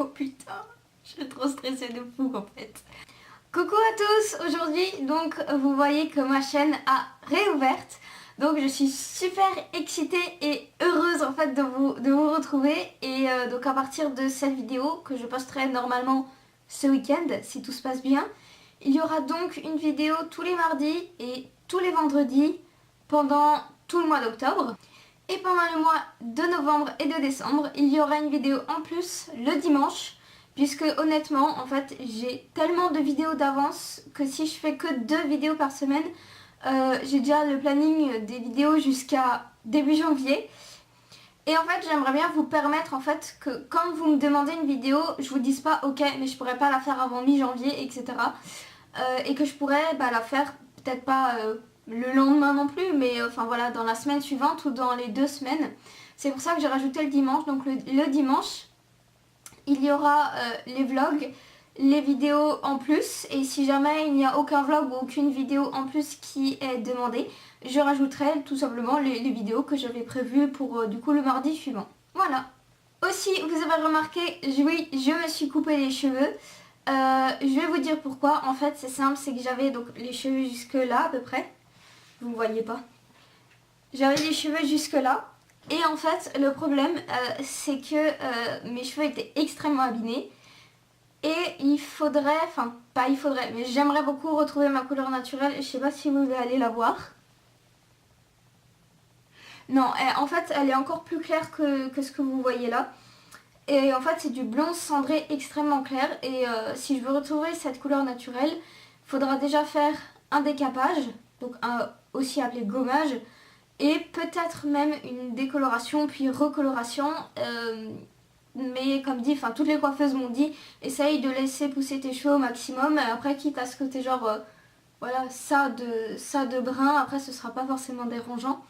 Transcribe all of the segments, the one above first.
Oh putain, je suis trop stressée de fou en fait. Coucou à tous, aujourd'hui donc vous voyez que ma chaîne a réouverte. Donc je suis super excitée et heureuse en fait de vous retrouver. Et donc à partir de cette vidéo que je posterai normalement ce week-end si tout se passe bien, il y aura donc une vidéo tous les mardis et tous les vendredis pendant tout le mois d'octobre. Et pendant le mois de novembre et de décembre, il y aura une vidéo en plus le dimanche. Puisque honnêtement, en fait, j'ai tellement de vidéos d'avance que si je fais que 2 vidéos par semaine, j'ai déjà le planning des vidéos jusqu'à début janvier. Et en fait, j'aimerais bien vous permettre en fait que quand vous me demandez une vidéo, je vous dise pas ok, mais je pourrais pas la faire avant mi-janvier, etc. Et que je pourrais la faire peut-être pas le lendemain non plus, mais enfin voilà, dans la semaine suivante ou dans les 2 semaines. C'est pour ça que j'ai rajouté le dimanche. Donc le dimanche, il y aura les vlogs, les vidéos en plus, et si jamais il n'y a aucun vlog ou aucune vidéo en plus qui est demandée, je rajouterai tout simplement les vidéos que j'avais prévues pour du coup le mardi suivant. Voilà. Aussi, vous avez remarqué, oui, je me suis coupé les cheveux. Je vais vous dire pourquoi. En fait, c'est simple, c'est que j'avais donc les cheveux jusque là à peu près. Vous ne voyez pas. J'avais les cheveux jusque là. Et en fait, le problème, c'est que mes cheveux étaient extrêmement abîmés. Et il faudrait, enfin, pas il faudrait, mais j'aimerais beaucoup retrouver ma couleur naturelle. Je sais pas si vous allez la voir. Non, en fait, elle est encore plus claire que ce que vous voyez là. Et en fait, c'est du blond cendré extrêmement clair. Et si je veux retrouver cette couleur naturelle, il faudra déjà faire un décapage, donc aussi appelé gommage. Et peut-être même une décoloration puis recoloration. Mais comme dit, toutes les coiffeuses m'ont dit, essaye de laisser pousser tes cheveux au maximum. Après, quitte à ce que t'aies genre, voilà, ça de brun, après ce sera pas forcément dérangeant.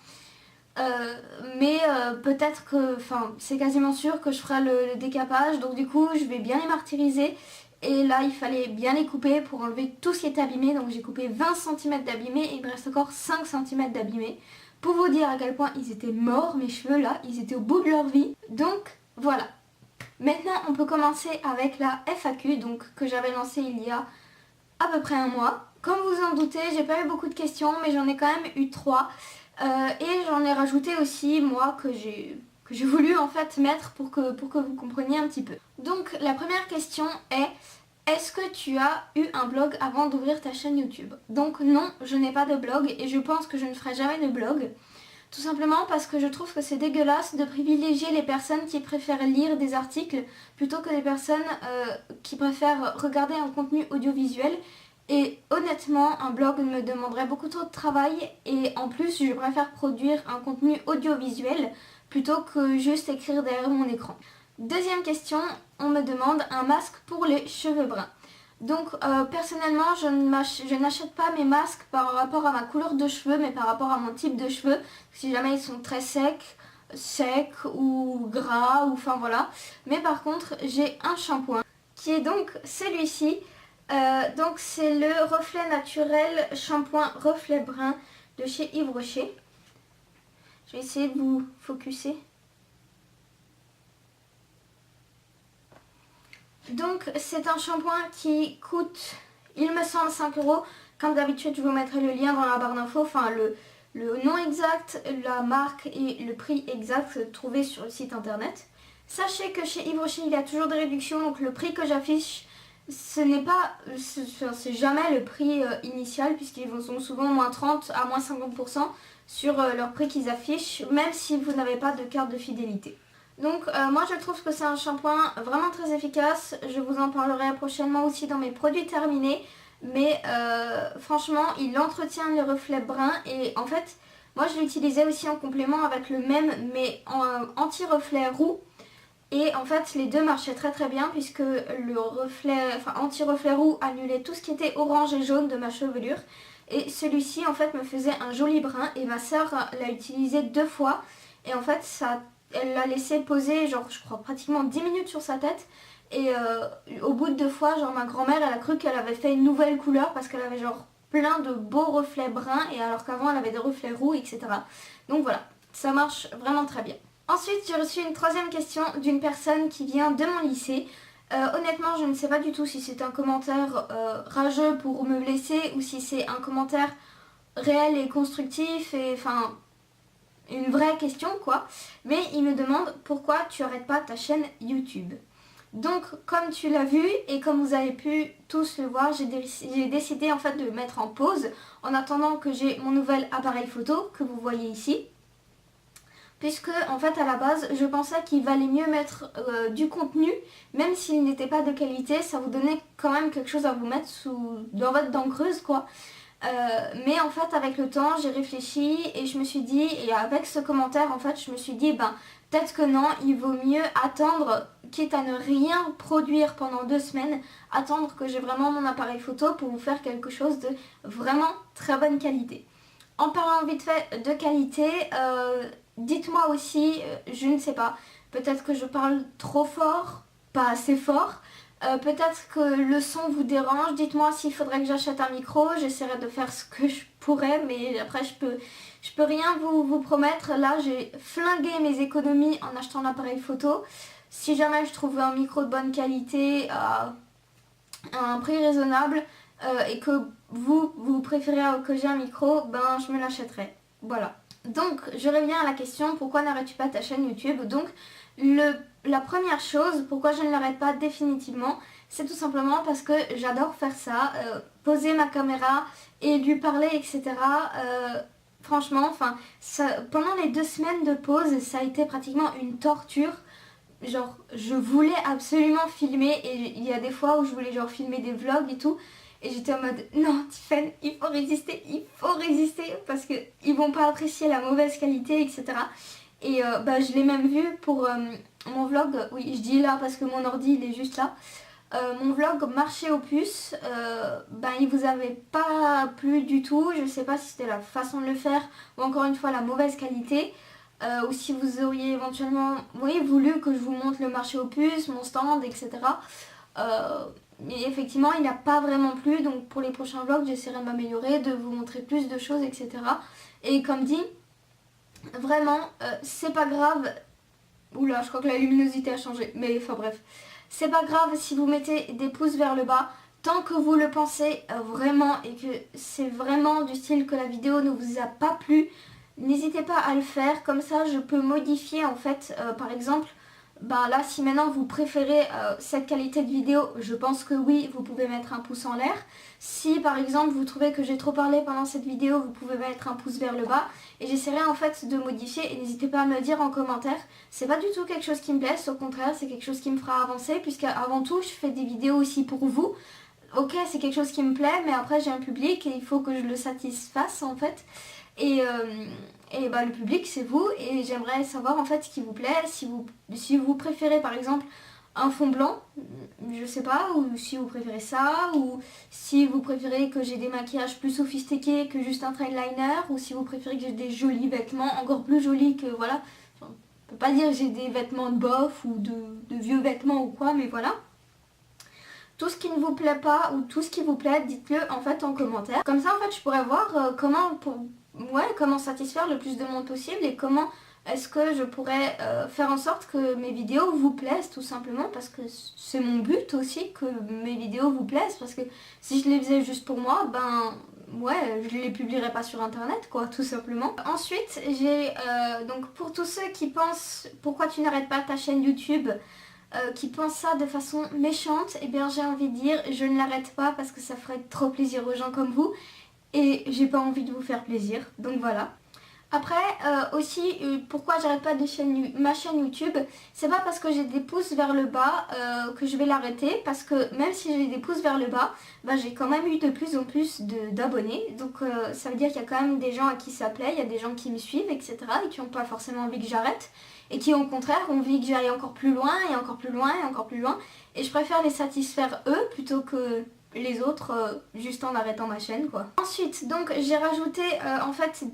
Mais peut-être que, c'est quasiment sûr que je ferai le décapage. Donc du coup, je vais bien les martyriser. Et là, il fallait bien les couper pour enlever tout ce qui était abîmé. Donc j'ai coupé 20 cm d'abîmé et il me reste encore 5 cm d'abîmé. Pour vous dire à quel point ils étaient morts, mes cheveux là, ils étaient au bout de leur vie. Donc voilà. Maintenant, on peut commencer avec la FAQ, donc que j'avais lancée il y a à peu près un mois. Comme vous en doutez, j'ai pas eu beaucoup de questions, mais j'en ai quand même eu 3. Et j'en ai rajouté aussi, moi, que j'ai voulu en fait mettre pour que vous compreniez un petit peu. Donc, la première question est: est-ce que tu as eu un blog avant d'ouvrir ta chaîne YouTube? Donc non, je n'ai pas de blog et je pense que je ne ferai jamais de blog. Tout simplement parce que je trouve que c'est dégueulasse de privilégier les personnes qui préfèrent lire des articles plutôt que les personnes qui préfèrent regarder un contenu audiovisuel. Et honnêtement, un blog me demanderait beaucoup trop de travail et en plus, je préfère produire un contenu audiovisuel plutôt que juste écrire derrière mon écran. Deuxième question, on me demande un masque pour les cheveux bruns. Donc personnellement, je n'achète pas mes masques par rapport à ma couleur de cheveux, mais par rapport à mon type de cheveux. Si jamais ils sont très secs ou gras, ou enfin voilà. Mais par contre, j'ai un shampoing qui est donc celui-ci. Donc c'est le Reflet Naturel Shampoing Reflet Brun de chez Yves Rocher. Je vais essayer de vous focuser. Donc c'est un shampoing qui coûte, il me semble, 5 €. Comme d'habitude, je vous mettrai le lien dans la barre d'infos, le nom exact, la marque et le prix exact trouvé sur le site internet. Sachez que chez Yves Rocher, il y a toujours des réductions, donc le prix que j'affiche, c'est jamais le prix initial, puisqu'ils sont souvent moins 30 à moins 50% sur leur prix qu'ils affichent, même si vous n'avez pas de carte de fidélité. Donc moi je trouve que c'est un shampoing vraiment très efficace. Je vous en parlerai prochainement aussi dans mes produits terminés. Mais franchement, il entretient les reflets bruns. Et en fait, moi je l'utilisais aussi en complément avec le même, mais en anti-reflet roux. Et en fait, les deux marchaient très très bien, puisque le anti-reflet roux annulait tout ce qui était orange et jaune de ma chevelure. Et celui-ci en fait me faisait un joli brun. Et ma soeur l'a utilisé 2 fois. Et en fait, elle l'a laissé poser, genre, je crois, pratiquement 10 minutes sur sa tête. Et au bout de 2 fois, genre, ma grand-mère, elle a cru qu'elle avait fait une nouvelle couleur parce qu'elle avait, genre, plein de beaux reflets bruns. Et alors qu'avant, elle avait des reflets roux, etc. Donc voilà, ça marche vraiment très bien. Ensuite, j'ai reçu une 3e question d'une personne qui vient de mon lycée. Honnêtement, je ne sais pas du tout si c'est un commentaire rageux pour me blesser ou si c'est un commentaire réel et constructif et enfin une vraie question quoi. Mais il me demande pourquoi tu arrêtes pas ta chaîne YouTube. Donc comme tu l'as vu et comme vous avez pu tous le voir, j'ai décidé en fait de le mettre en pause en attendant que j'ai mon nouvel appareil photo que vous voyez ici. Puisque en fait à la base je pensais qu'il valait mieux mettre du contenu, même s'il n'était pas de qualité, ça vous donnait quand même quelque chose à vous mettre dans votre dent creuse quoi. Mais en fait avec le temps j'ai réfléchi et je me suis dit, et avec ce commentaire en fait je me suis dit ben peut-être que non, il vaut mieux attendre, quitte à ne rien produire pendant 2 semaines, attendre que j'ai vraiment mon appareil photo pour vous faire quelque chose de vraiment très bonne qualité. En parlant vite fait de qualité, dites-moi aussi, je ne sais pas, peut-être que je parle trop fort, pas assez fort, peut-être que le son vous dérange, dites-moi s'il faudrait que j'achète un micro, j'essaierai de faire ce que je pourrais, mais après je peux rien vous promettre. Là j'ai flingué mes économies en achetant l'appareil photo. Si jamais je trouve un micro de bonne qualité à un prix raisonnable et que vous préférez que j'ai un micro, ben je me l'achèterai. Voilà. Donc je reviens à la question, pourquoi n'arrêtes-tu pas ta chaîne YouTube? Donc la première chose, pourquoi je ne l'arrête pas définitivement, c'est tout simplement parce que j'adore faire ça, poser ma caméra et lui parler, etc. Franchement, enfin, pendant les 2 semaines de pause, ça a été pratiquement une torture. Genre, je voulais absolument filmer et il y a des fois où je voulais genre filmer des vlogs et tout. Et j'étais en mode, non Tiffen, il faut résister parce qu'ils vont pas apprécier la mauvaise qualité, etc. Et bah, je l'ai même vu pour mon vlog, oui je dis là parce que mon ordi il est juste là. Mon vlog marché aux puces, ben il vous avait pas plu du tout, je sais pas si c'était la façon de le faire ou encore une fois la mauvaise qualité. Ou si vous auriez éventuellement voulu que je vous montre le marché aux puces, mon stand, etc. Mais effectivement il n'a pas vraiment plu, donc pour les prochains vlogs j'essaierai de m'améliorer, de vous montrer plus de choses, etc. Et comme dit, vraiment c'est pas grave. Oula, je crois que la luminosité a changé, mais enfin bref. C'est pas grave si vous mettez des pouces vers le bas, tant que vous le pensez vraiment et que c'est vraiment du style que la vidéo ne vous a pas plu. N'hésitez pas à le faire, comme ça je peux modifier en fait, par exemple, bah là si maintenant vous préférez cette qualité de vidéo, je pense que oui, vous pouvez mettre un pouce en l'air. Si par exemple vous trouvez que j'ai trop parlé pendant cette vidéo, vous pouvez mettre un pouce vers le bas. Et j'essaierai en fait de modifier et n'hésitez pas à me le dire en commentaire. C'est pas du tout quelque chose qui me blesse, au contraire c'est quelque chose qui me fera avancer, puisque avant tout je fais des vidéos aussi pour vous. Ok, c'est quelque chose qui me plaît, mais après j'ai un public et il faut que je le satisfasse en fait. Et bah, le public c'est vous et j'aimerais savoir en fait ce qui vous plaît, si vous préférez par exemple un fond blanc, je sais pas, ou si vous préférez ça, ou si vous préférez que j'ai des maquillages plus sophistiqués que juste un train liner, ou si vous préférez que j'ai des jolis vêtements, encore plus jolis que voilà, enfin, on peut pas dire que j'ai des vêtements de bof ou de vieux vêtements ou quoi, mais voilà. Tout ce qui ne vous plaît pas ou tout ce qui vous plaît, dites-le en fait en commentaire. Comme ça en fait je pourrais voir comment satisfaire le plus de monde possible et comment est-ce que je pourrais faire en sorte que mes vidéos vous plaisent tout simplement, parce que c'est mon but aussi que mes vidéos vous plaisent, parce que si je les faisais juste pour moi, ben ouais, je les publierais pas sur internet quoi, tout simplement. Ensuite j'ai donc pour tous ceux qui pensent pourquoi tu n'arrêtes pas ta chaîne YouTube, qui pensent ça de façon méchante, et bien j'ai envie de dire je ne l'arrête pas parce que ça ferait trop plaisir aux gens comme vous et j'ai pas envie de vous faire plaisir, donc voilà. Après aussi pourquoi j'arrête pas ma chaîne YouTube, c'est pas parce que j'ai des pouces vers le bas que je vais l'arrêter, parce que même si j'ai des pouces vers le bas, bah, j'ai quand même eu de plus en plus d'abonnés, donc ça veut dire qu'il y a quand même des gens à qui ça plaît, il y a des gens qui me suivent, etc. et qui n'ont pas forcément envie que j'arrête, et qui au contraire ont envie que j'aille encore plus loin et encore plus loin et encore plus loin, et je préfère les satisfaire eux plutôt que les autres juste en arrêtant ma chaîne quoi. Ensuite donc j'ai rajouté en fait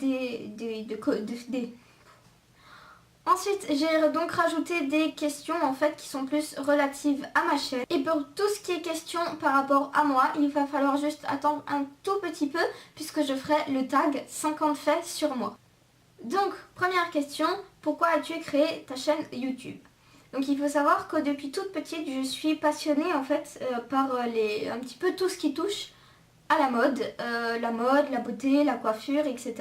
Ensuite j'ai donc rajouté des questions en fait qui sont plus relatives à ma chaîne, et pour tout ce qui est question par rapport à moi il va falloir juste attendre un tout petit peu puisque je ferai le tag 50 faits sur moi. Donc première question, pourquoi as-tu créé ta chaîne YouTube? Donc il faut savoir que depuis toute petite, je suis passionnée en fait par un petit peu tout ce qui touche à la mode, la beauté, la coiffure, etc.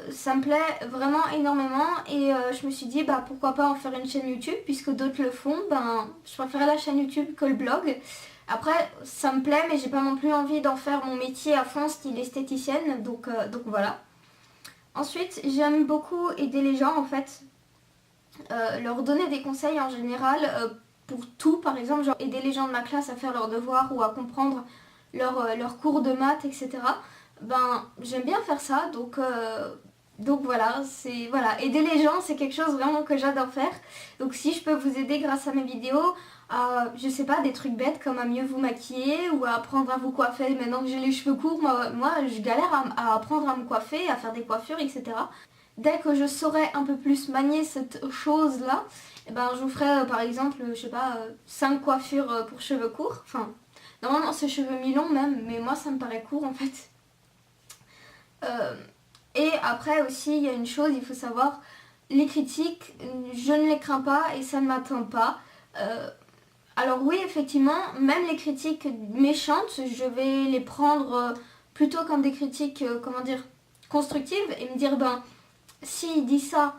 Ça me plaît vraiment énormément et je me suis dit bah pourquoi pas en faire une chaîne YouTube puisque d'autres le font. Ben je préférais la chaîne YouTube que le blog. Après ça me plaît mais j'ai pas non plus envie d'en faire mon métier à fond style esthéticienne donc voilà. Ensuite j'aime beaucoup aider les gens en fait, leur donner des conseils en général pour tout, par exemple genre aider les gens de ma classe à faire leurs devoirs ou à comprendre leur cours de maths, etc. Ben j'aime bien faire ça, donc voilà, aider les gens c'est quelque chose vraiment que j'adore faire. Donc si je peux vous aider grâce à mes vidéos à, je sais pas, des trucs bêtes comme à mieux vous maquiller ou à apprendre à vous coiffer maintenant que j'ai les cheveux courts, moi je galère à apprendre à me coiffer, à faire des coiffures, etc. Dès que je saurais un peu plus manier cette chose là, eh ben, je vous ferai par exemple, je sais pas, 5 coiffures pour cheveux courts. Enfin, normalement c'est cheveux mi-longs même, mais moi ça me paraît court en fait. Et après aussi il y a une chose, il faut savoir, les critiques, je ne les crains pas et ça ne m'atteint pas. Alors oui effectivement, même les critiques méchantes, je vais les prendre plutôt comme des critiques, comment dire, constructives et me dire ben s'il dit ça,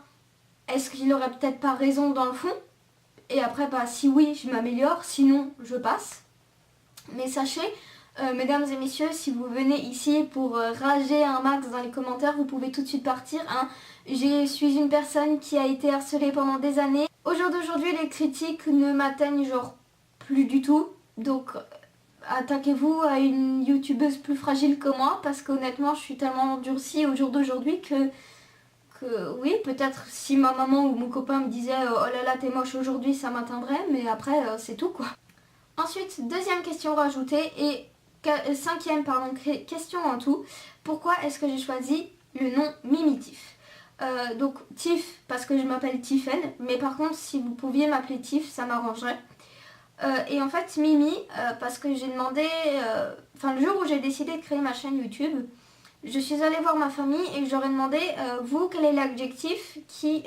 est-ce qu'il aurait peut-être pas raison dans le fond? Et après, bah, si oui, je m'améliore, sinon je passe. Mais sachez, mesdames et messieurs, si vous venez ici pour rager un max dans les commentaires, vous pouvez tout de suite partir. Hein. Je suis une personne qui a été harcelée pendant des années. Au jour d'aujourd'hui, les critiques ne m'atteignent genre plus du tout. Donc attaquez-vous à une youtubeuse plus fragile que moi parce qu'honnêtement, je suis tellement endurcie au jour d'aujourd'hui que oui, peut-être si ma maman ou mon copain me disait oh là là t'es moche aujourd'hui ça m'atteindrait, mais après c'est tout quoi. Ensuite, deuxième question rajoutée et cinquième question en tout, pourquoi est-ce que j'ai choisi le nom Mimi Tiff? Donc Tiff parce que je m'appelle Tiffen, mais par contre si vous pouviez m'appeler Tiff ça m'arrangerait. Et en fait Mimi parce que j'ai demandé, le jour où j'ai décidé de créer ma chaîne YouTube, je suis allée voir ma famille et je leur ai demandé, vous, quel est l'adjectif qui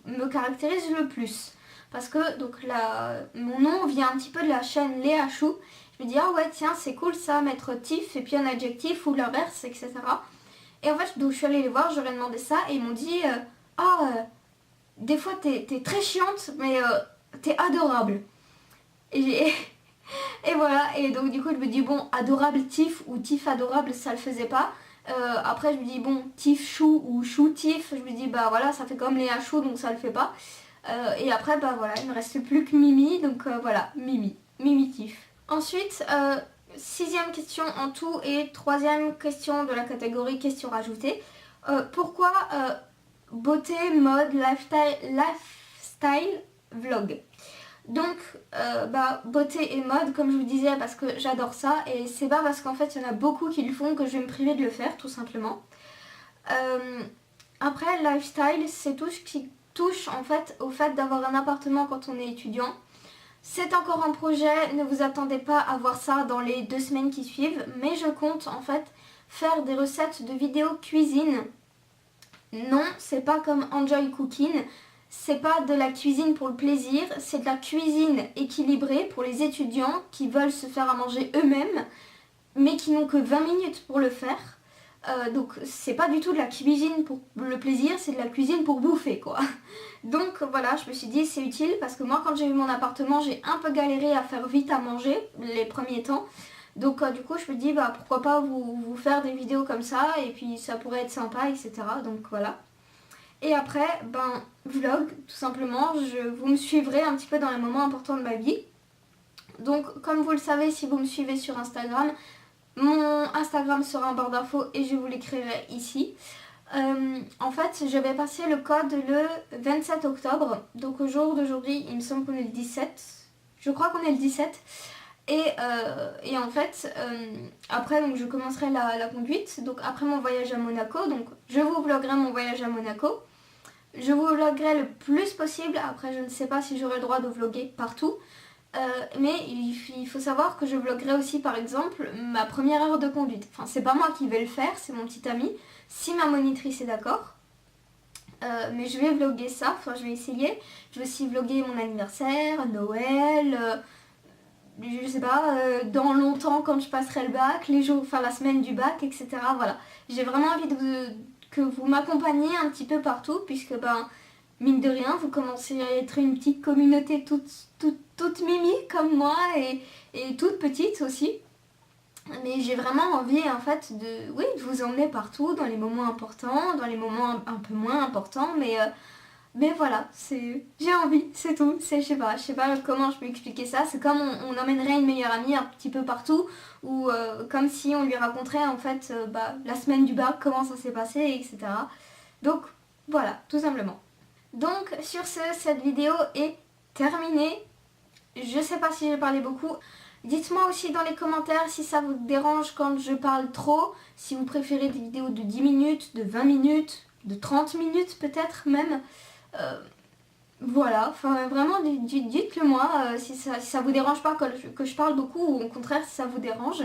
me caractérise le plus? Parce que donc mon nom vient un petit peu de la chaîne Léa Chou. Je me dis, ah ouais, tiens, c'est cool ça, mettre tif et puis un adjectif ou l'inverse, etc. Et en fait, donc je suis allée les voir, je leur ai demandé ça et ils m'ont dit, des fois t'es très chiante, mais t'es adorable. Et, et voilà, et donc du coup, je me dis, bon, adorable tif ou tif adorable, ça le faisait pas. Après je me dis bon Tiff Chou ou Chou Tiff, je me dis bah voilà ça fait comme les Chou donc ça le fait pas. Et après bah voilà il me reste plus que Mimi donc voilà Mimi Tiff. Ensuite sixième question en tout et troisième question de la catégorie questions rajoutées. Pourquoi beauté, mode, lifestyle vlog? Donc beauté et mode comme je vous disais parce que j'adore ça et c'est pas parce qu'en fait il y en a beaucoup qui le font que je vais me priver de le faire tout simplement. Après lifestyle c'est tout ce qui touche en fait au fait d'avoir un appartement quand on est étudiant. C'est encore un projet, ne vous attendez pas à voir ça dans les 2 semaines qui suivent, mais je compte en fait faire des recettes de vidéos cuisine. Non, c'est pas comme Enjoy Cooking. C'est pas de la cuisine pour le plaisir, c'est de la cuisine équilibrée pour les étudiants qui veulent se faire à manger eux-mêmes, mais qui n'ont que 20 minutes pour le faire. Donc c'est pas du tout de la cuisine pour le plaisir, c'est de la cuisine pour bouffer quoi. Donc voilà, je me suis dit c'est utile parce que moi quand j'ai eu mon appartement, j'ai un peu galéré à faire vite à manger les premiers temps. Donc du coup je me dis bah pourquoi pas vous faire des vidéos comme ça et puis ça pourrait être sympa, etc. Donc voilà. Et après, vlog, tout simplement, vous me suivrez un petit peu dans les moments importants de ma vie. Donc, comme vous le savez, si vous me suivez sur Instagram, mon Instagram sera en barre d'infos et je vous l'écrirai ici. En fait, je vais passer le code le 27 octobre. Donc, au jour d'aujourd'hui, il me semble qu'on est le 17. Je crois qu'on est le 17. Et en fait, après, donc, je commencerai la conduite. Donc, après mon voyage à Monaco, donc je vous vloggerai mon voyage à Monaco. Je vous vloggerai le plus possible, après je ne sais pas si j'aurai le droit de vlogger partout, mais il faut savoir que je vloggerai aussi par exemple ma première heure de conduite. Enfin c'est pas moi qui vais le faire, c'est mon petit ami, si ma monitrice est d'accord. Mais je vais vlogger ça, enfin je vais essayer. Je vais aussi vlogger mon anniversaire, Noël, je sais pas, dans longtemps quand je passerai le bac, les jours, enfin la semaine du bac, etc. Voilà. J'ai vraiment envie que vous m'accompagniez un petit peu partout, puisque ben, mine de rien, vous commencez à être une petite communauté toute mimi comme moi et toute petite aussi. Mais j'ai vraiment envie en fait de vous emmener partout, dans les moments importants, dans les moments un peu moins importants, mais voilà, j'ai envie, c'est tout. Je sais pas comment je peux expliquer ça. C'est comme on emmènerait une meilleure amie un petit peu partout, ou comme si on lui raconterait en fait la semaine du bac, comment ça s'est passé, etc. Donc voilà, tout simplement. Donc sur ce, cette vidéo est terminée. Je sais pas si j'ai parlé beaucoup. Dites-moi aussi dans les commentaires si ça vous dérange quand je parle trop, si vous préférez des vidéos de 10 minutes, de 20 minutes, de 30 minutes peut-être même. Voilà, enfin vraiment dites-le moi si ça vous dérange pas que je parle beaucoup ou au contraire si ça vous dérange.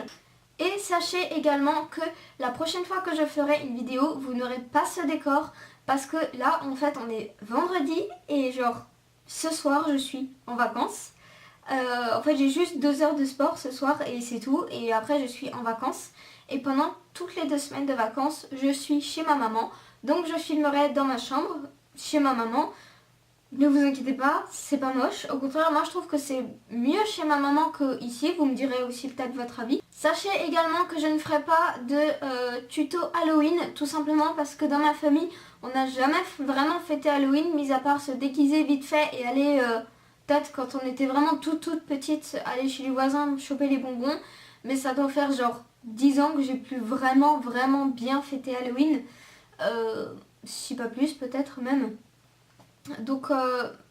Et sachez également que la prochaine fois que je ferai une vidéo, vous n'aurez pas ce décor parce que là en fait on est vendredi et genre ce soir je suis en vacances. En fait j'ai juste 2 heures de sport ce soir et c'est tout et après je suis en vacances et pendant toutes les 2 semaines de vacances je suis chez ma maman donc je filmerai dans ma chambre chez ma maman. Ne vous inquiétez pas, c'est pas moche. Au contraire, moi je trouve que c'est mieux chez ma maman que ici. Vous me direz aussi peut-être votre avis. Sachez également que je ne ferai pas de tuto Halloween, tout simplement parce que dans ma famille, on n'a jamais vraiment fêté Halloween, mis à part se déguiser vite fait et aller, peut-être quand on était vraiment toute petite, aller chez les voisins choper les bonbons. Mais ça doit faire genre 10 ans que j'ai plus vraiment bien fêté Halloween. Si pas plus peut-être même. Donc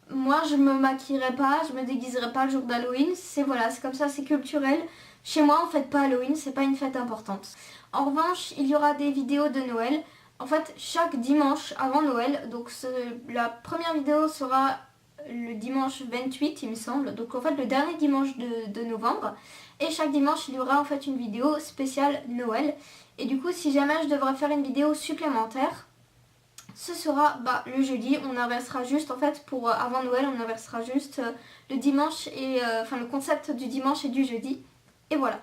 moi je me maquillerai pas, je me déguiserai pas le jour d'Halloween, c'est comme ça, c'est culturel. Chez moi on fête pas Halloween, c'est pas une fête importante. En revanche, il y aura des vidéos de Noël. En fait, chaque dimanche avant Noël, donc la première vidéo sera le dimanche 28 il me semble, donc en fait le dernier dimanche de novembre. Et chaque dimanche il y aura en fait une vidéo spéciale Noël. Et du coup si jamais je devrais faire une vidéo supplémentaire, ce sera le jeudi, on inversera juste en fait pour avant Noël, on inversera juste le dimanche et le concept du dimanche et du jeudi. Et voilà.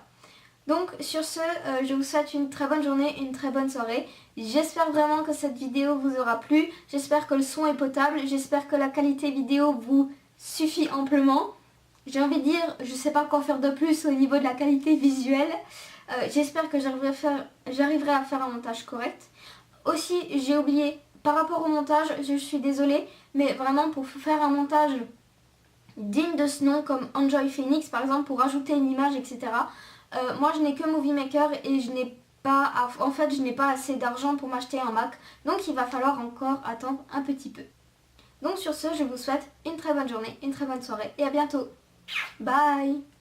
Donc sur ce, je vous souhaite une très bonne journée, une très bonne soirée. J'espère vraiment que cette vidéo vous aura plu. J'espère que le son est potable. J'espère que la qualité vidéo vous suffit amplement. J'ai envie de dire, je sais pas quoi faire de plus au niveau de la qualité visuelle. J'espère que j'arriverai à faire un montage correct. Aussi, j'ai oublié, par rapport au montage, je suis désolée, mais vraiment pour faire un montage digne de ce nom, comme Enjoy Phoenix par exemple, pour ajouter une image, etc. Moi je n'ai que Movie Maker et je n'ai pas assez d'argent pour m'acheter un Mac, donc il va falloir encore attendre un petit peu. Donc sur ce, je vous souhaite une très bonne journée, une très bonne soirée et à bientôt. Bye!